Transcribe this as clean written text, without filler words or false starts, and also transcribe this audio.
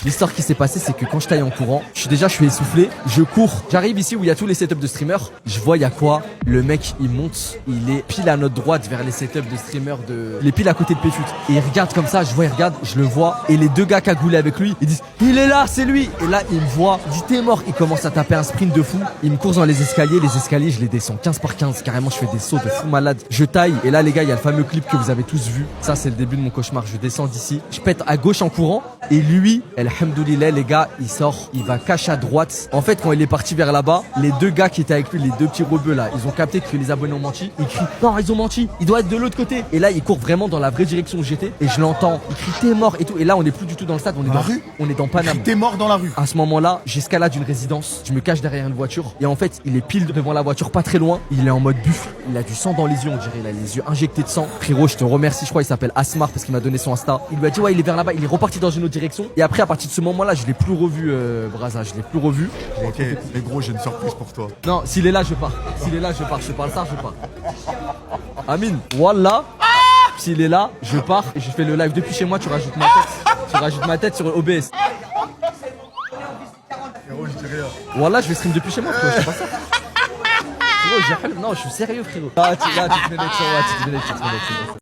L'histoire qui s'est passée, c'est que quand je taille en courant, je suis essoufflé, je cours, j'arrive ici où il y a tous les setups de streamers, je vois il y a quoi? Le mec il monte, il est pile à notre droite vers les setups de streamers il est pile à côté de Péfut. Et il regarde comme ça, il regarde, je le vois, et les deux gars cagoulés avec lui, ils disent il est là, c'est lui. Et là il me voit, il dit t'es mort, il commence à taper un sprint de fou, il me course dans les escaliers je les descends 15 par 15, carrément je fais des sauts de fou malade, je taille, et là les gars il y a le fameux clip que vous avez tous vu, ça c'est le début de mon cauchemar, je descends d'ici, je pète à gauche en courant, et lui, alhamdoulilah les gars, il sort, il va cacher à droite. En fait quand il est parti vers là-bas, les deux gars qui étaient avec lui, les deux petits rebeux là, ils ont capté que les abonnés ont menti, ils crient non ils ont menti, il doit être de l'autre côté. Et là il court vraiment dans la vraie direction où j'étais, et je l'entends, il crie t'es mort et tout, et là on est plus du tout dans le stade, on est dans la rue, on est dans Paname. T'es mort dans la rue. À ce moment-là, j'escalade une résidence, je me cache derrière une voiture, et en fait il est pile devant la voiture, pas très loin, il est en mode buffle, il a du sang dans les yeux, on dirait, il a les yeux injectés de sang. Frérot, je te remercie, je crois il s'appelle Asmar parce qu'il m'a donné son Insta. Il lui a dit ouais il est vers là-bas, il est reparti dans une autre direction, et après à partir de ce moment-là je l'ai plus revu, Braza, je l'ai plus revu. Ok, mais gros, j'ai une surprise pour toi. Non, s'il est là je pars, s'il est là je pars, je te parle ça, je pars. Amine, Wallah, s'il est là, je pars et je fais le live depuis chez moi, tu rajoutes ma tête sur OBS. Frérot, je dis rien. Wallah, je vais stream depuis chez moi, frérot, je sais pas ça. Frérot, non, je suis sérieux, frérot. Ah, tu te mets avec ça, ouais, tu te mets avec ça.